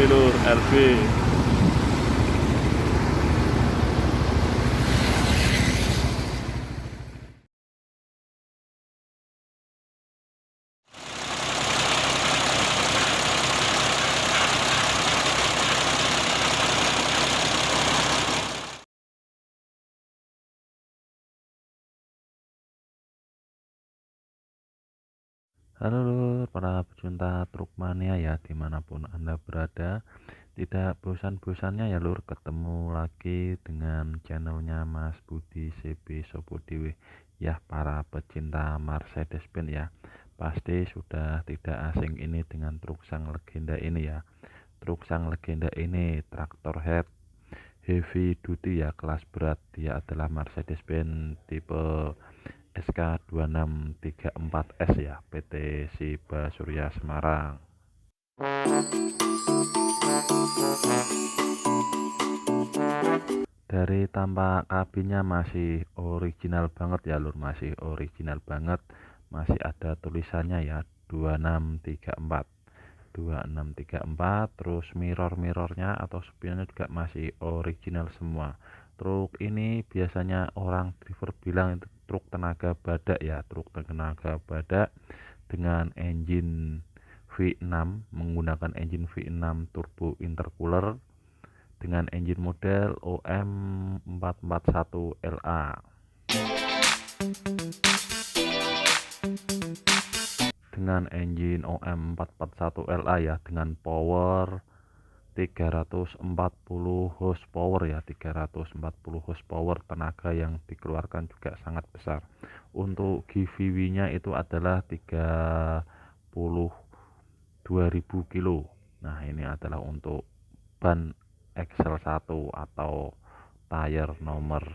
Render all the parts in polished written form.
lur, RB. Halo lur, para pecinta truk mania ya, dimanapun Anda berada. Tidak bosan-bosannya ya lur, ketemu lagi dengan channelnya Mas Budi CB Sopo Dewe. Ya, para pecinta Mercedes-Benz ya, pasti sudah tidak asing ini dengan truk sang legenda ini ya. Truk sang legenda ini traktor head heavy duty ya, kelas berat. Dia adalah Mercedes-Benz tipe SK2634S ya, PT Siba Surya Semarang. Dari tampak kabinnya masih original banget ya lur, masih original banget, masih ada tulisannya ya 2634 2634. Terus mirror-mirrornya atau spionnya juga masih original semua. Truk ini biasanya orang driver bilang itu truk tenaga badak ya, truk tenaga badak dengan engine V6, menggunakan engine V6 turbo intercooler dengan engine model OM441LA. Dengan engine OM441LA ya, dengan power 340 horsepower ya, 340 horsepower. Tenaga yang dikeluarkan juga sangat besar. Untuk GVW-nya itu adalah 32.000 kilo. Nah, ini adalah untuk ban Excel 1 atau tire nomor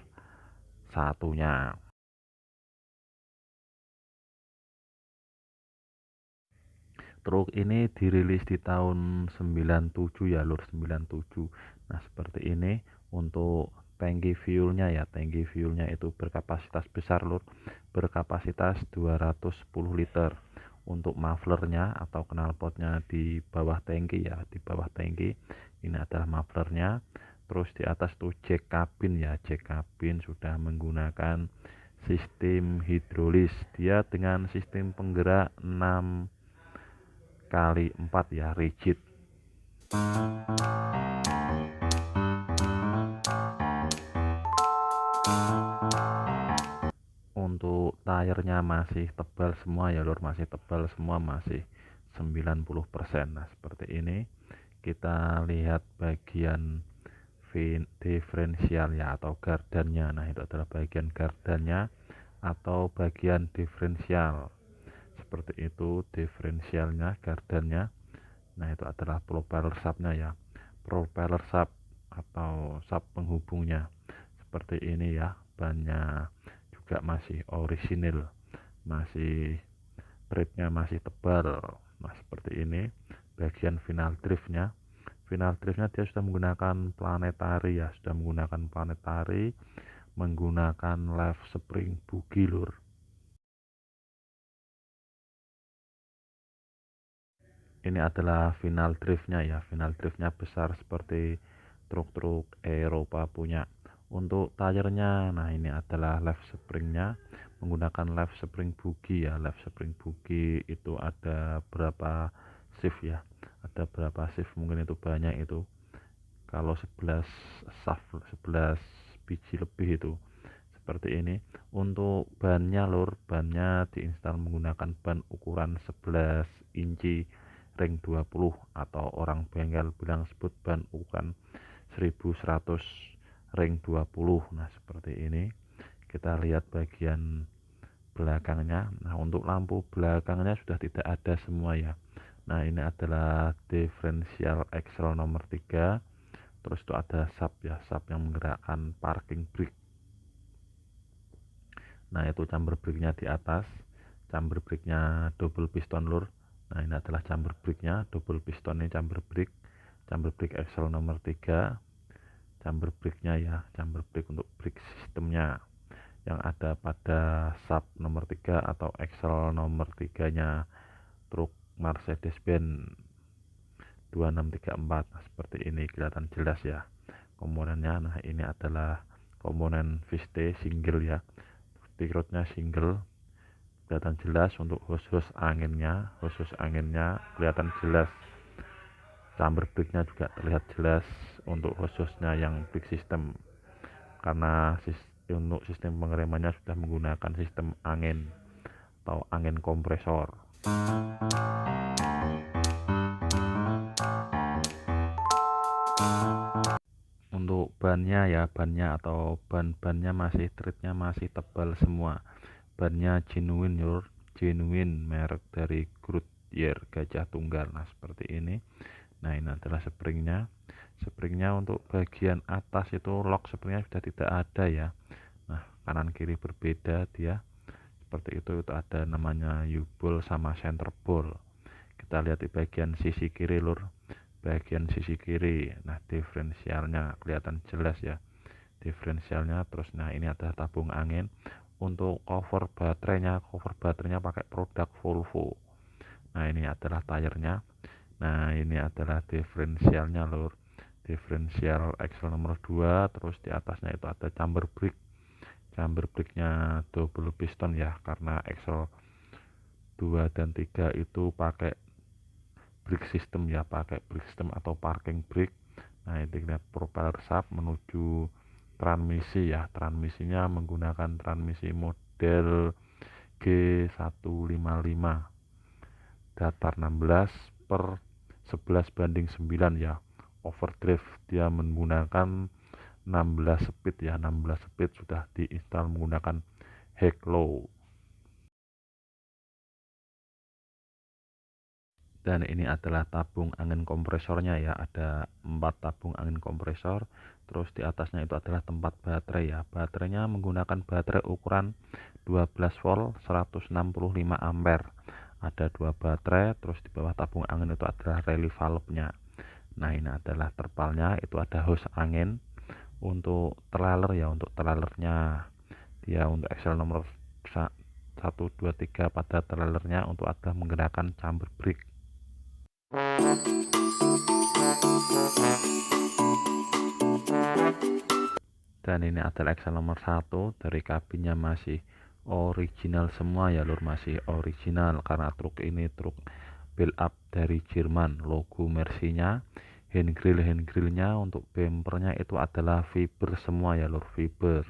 satunya. Truk ini dirilis di tahun 97 ya lur, 97. Nah, seperti ini. Untuk tangki fuelnya ya, tangki fuelnya itu berkapasitas besar lur, berkapasitas 210 liter. Untuk mufflernya atau knalpotnya di bawah tangki ya, di bawah tangki ini adalah mufflernya. Terus di atas tuh jack kabin ya, jack kabin sudah menggunakan sistem hidrolis. Dia dengan sistem penggerak 6x4 ya, rigid. Untuk tayarnya masih tebal semua ya lur, masih tebal semua, masih 90%. Nah, seperti ini. Kita lihat bagian diferensial ya, atau gardannya. Nah, itu adalah bagian gardannya atau bagian diferensial. Seperti itu diferensialnya, gardannya. Nah, itu adalah propeller shaftnya ya, propeller shaft atau shaft penghubungnya. Seperti ini ya, bannya juga masih orisinil, masih tripnya masih tebal. Nah, seperti ini. Bagian final driftnya, dia sudah menggunakan planetary ya, sudah menggunakan planetary, menggunakan left spring bugi lur. Ini adalah final driftnya ya, final driftnya besar seperti truk-truk Eropa punya. Untuk tayarnya, nah ini adalah left springnya, menggunakan left spring bugi ya. Left spring bugi itu ada berapa shift ya, ada berapa shift, mungkin itu banyak itu. Kalau 11 shaft, 11 biji lebih itu. Seperti ini. Untuk bannya lur, bannya diinstal menggunakan ban ukuran 11 inci ring 20, atau orang bengkel bilang sebut ban ukuran 1100 ring 20. Nah, seperti ini. Kita lihat bagian belakangnya. Nah, untuk lampu belakangnya sudah tidak ada semua ya. Nah, ini adalah diferensial Excel nomor 3. Terus itu ada sub ya, sub yang menggerakkan parking brake. Nah, itu chamber brake-nya di atas. Chamber brake-nya double piston lur. Nah, ini adalah chamber brake-nya, double piston ini chamber brake. Chamber brake Excel nomor 3. Chamber brake-nya ya, chamber brake untuk brake sistemnya yang ada pada sub nomor 3 atau Excel nomor 3-nya truk Mercedes-Benz 2634. Nah, seperti ini kelihatan jelas ya komponennya. Nah, ini adalah komponen VST single ya, pilotnya single, kelihatan jelas. Untuk hose anginnya kelihatan jelas, chamber breaknya juga terlihat jelas untuk hose-nya yang big system, karena untuk sistem pengeremannya sudah menggunakan sistem angin atau angin kompresor. Untuk bannya ya, atau ban-bannya masih treatnya masih tebal semua. Bannya genuine merek dari Goodyear Gajah Tunggal. Nah, seperti ini. Nah, ini adalah springnya. Untuk bagian atas itu lock springnya sudah tidak ada ya. Nah, kanan kiri berbeda dia. Seperti itu ada namanya U-ball sama center ball. Kita lihat di bagian sisi kiri lur, bagian sisi kiri. Nah, diferensialnya kelihatan jelas ya, diferensialnya. Terus nah, ini ada tabung angin. Untuk cover baterainya pakai produk Volvo. Nah, ini adalah tayarnya. Nah, ini adalah diferensialnya lur, diferensial axle nomor 2. Terus di atasnya itu ada chamber breaknya double piston ya, karena axle 2 dan 3 itu pakai brake system ya, atau parking brake. Nah, ini kita propeller shaft menuju transmisi ya, transmisinya menggunakan transmisi model G155 datar 16/11/9 ya. Overdrive dia menggunakan 16 speed ya, 16 speed sudah diinstal menggunakan Heklo. Dan ini adalah tabung angin kompresornya ya, ada 4 tabung angin kompresor. Terus di atasnya itu adalah tempat baterai ya, baterainya menggunakan baterai ukuran 12 volt 165 ampere. Ada 2 baterai. Terus di bawah tabung angin itu adalah relay valve nya. Nah, ini adalah terpalnya, itu ada hose angin. Untuk trailer ya, untuk trailernya dia untuk axle nomor 1, 2, 3 pada trailernya untuk ada menggunakan chamber brake. Dan ini adalah axle nomor 1. Dari kabinnya masih original semua ya lur, masih original karena truk ini truk build up dari Jerman. Logo Mercy-nya, handgrillnya untuk bempernya itu adalah fiber semua ya lur, fiber.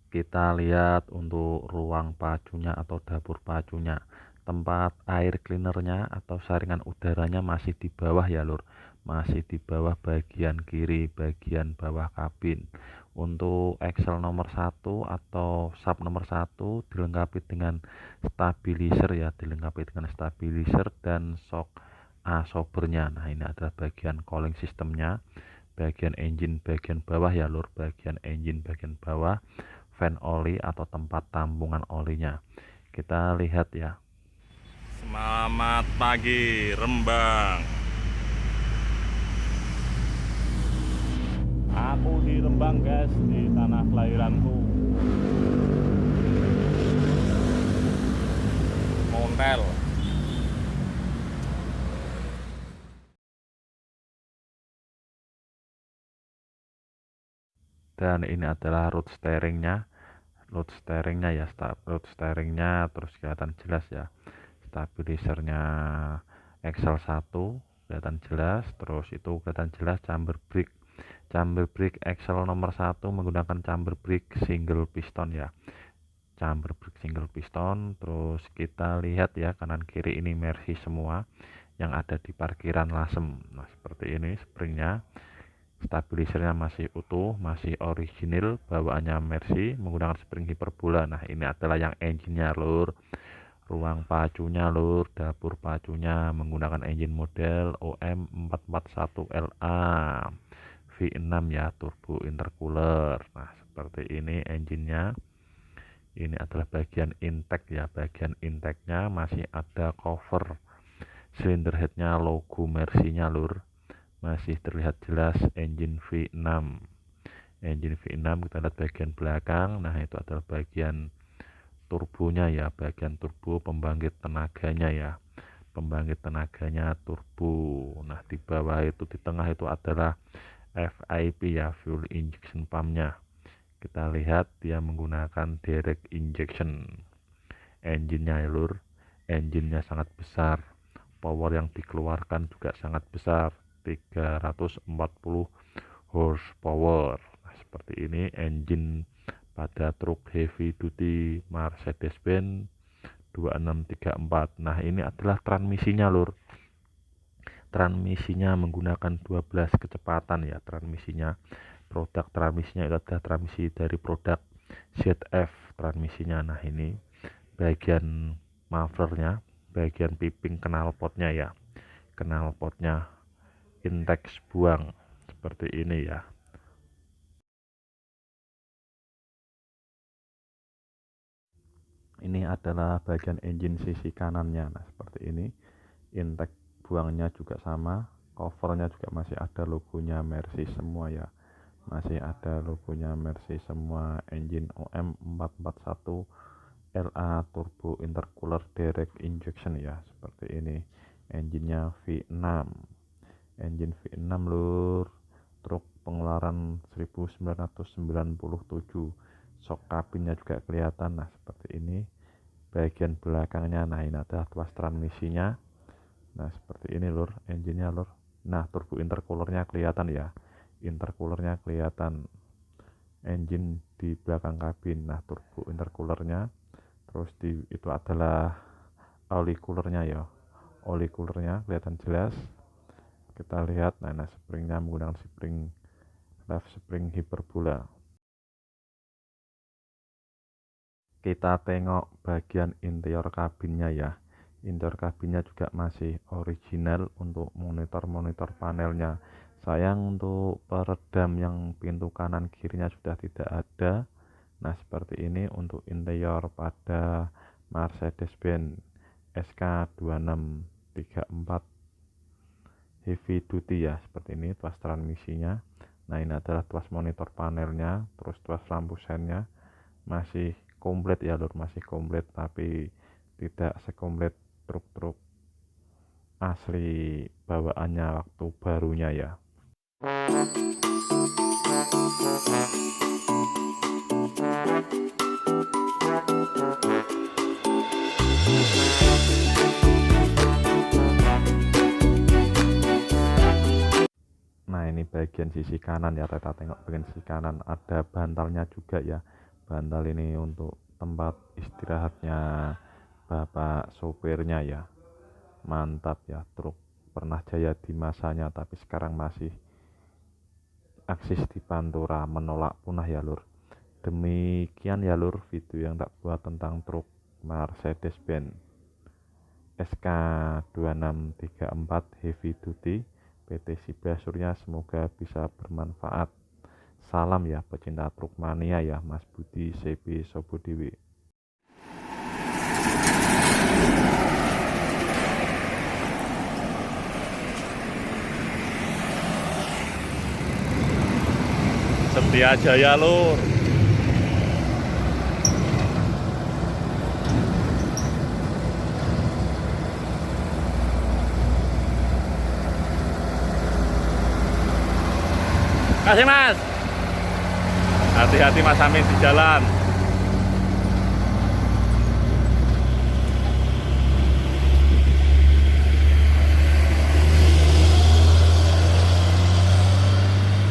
Kita lihat untuk ruang pacunya atau dapur pacunya, tempat air cleanernya atau saringan udaranya masih di bawah ya lur, masih di bawah bagian kiri, bagian bawah kabin. Untuk axle nomor 1 atau sub nomor 1 dilengkapi dengan stabilizer ya, dan shock absorbernya. Nah, ini adalah bagian cooling sistemnya, bagian engine bagian bawah ya lur, bagian engine bagian bawah, fan oli atau tempat tampungan olinya. Kita lihat ya. Selamat pagi Rembang. Aku di Rembang guys, di tanah kelahiranku. Montel. Dan ini adalah road steeringnya ya, road steeringnya. Terus kelihatan jelas ya, stabilizernya Excel 1 kelihatan jelas. Terus itu kelihatan jelas chamber brake Excel nomor 1 menggunakan chamber brake single piston ya, chamber brake single piston. Terus kita lihat ya, kanan kiri ini Mercy semua yang ada di parkiran Lasem. Nah, seperti ini springnya, stabilizernya masih utuh, masih original, bawaannya Mercy menggunakan spring hiperbola. Nah, ini adalah yang engine-nya lur, ruang pacunya lur, dapur pacunya menggunakan engine model OM 441LA V6 ya, turbo intercooler. Nah, seperti ini engine-nya. Ini adalah bagian intake ya, bagian intake-nya masih ada cover cylinder head-nya, logo Mercy-nya lur, masih terlihat jelas engine V6. Kita lihat bagian belakang. Nah, itu adalah bagian turbonya ya, bagian turbo pembangkit tenaganya ya. pembangkit tenaganya turbo. Nah, di bawah itu, di tengah itu adalah FIP ya, fuel injection pumpnya. Kita lihat dia menggunakan direct injection. Engine-nya ya lur, engine-nya sangat besar, power yang dikeluarkan juga sangat besar, 340 horsepower. Nah, seperti ini engine pada truk heavy duty Mercedes-Benz 2634. Nah, ini adalah transmisinya lur. Transmisinya menggunakan 12 kecepatan ya, transmisinya. Produk transmisinya itu adalah transmisi dari produk ZF transmisinya. Nah, ini bagian mufflernya, bagian piping knalpotnya ya, knalpotnya intake buang seperti ini ya. Ini adalah bagian engine sisi kanannya. Nah, seperti ini. Intake buangnya juga sama, covernya juga masih ada logonya Mercy semua ya, masih ada logonya Mercy semua. Engine OM 441 LA turbo intercooler direct injection ya, seperti ini. Engine-nya V6, engine V6 lur, truk pengeluaran 1997. Shock kabinnya juga kelihatan. Nah, seperti ini bagian belakangnya. Nah, ini adalah tuas transmisinya. Nah, seperti ini lur, engine-nya lur. Nah, turbo intercoolernya kelihatan ya, intercoolernya kelihatan, engine di belakang kabin. Nah, turbo intercoolernya. Terus itu adalah oli coolernya ya, oli coolernya kelihatan jelas. Kita lihat. Nah, springnya menggunakan spring left spring hiperbola. Kita tengok bagian interior kabinnya ya. Interior kabinnya juga masih original. Untuk monitor panelnya, sayang untuk peredam yang pintu kanan kirinya sudah tidak ada. Nah, seperti ini untuk interior pada Mercedes-Benz SK2634 heavy duty ya, seperti ini tuas transmisinya. Nah, ini adalah tuas monitor panelnya, terus tuas lampu sennya masih komplit ya lur, masih komplit, tapi tidak sekomplit truk-truk asli bawaannya waktu barunya ya. Nah, ini bagian sisi kanan ya, kita tengok bagian sisi kanan ada bantalnya juga ya. Bantal ini untuk tempat istirahatnya bapak sopirnya ya. Mantap ya, truk pernah jaya di masanya, tapi sekarang masih eksis di Pantura, menolak punah ya lur. Demikian ya lur video yang tak buat tentang truk Mercedes-Benz SK2634 heavy duty PT Sibra Surya. Semoga bisa bermanfaat. Salam ya pecinta truk mania ya, Mas Budi CB Sobodewi. Setia Jaya lur. Kasih mas. Hati-hati Mas Amin di jalan.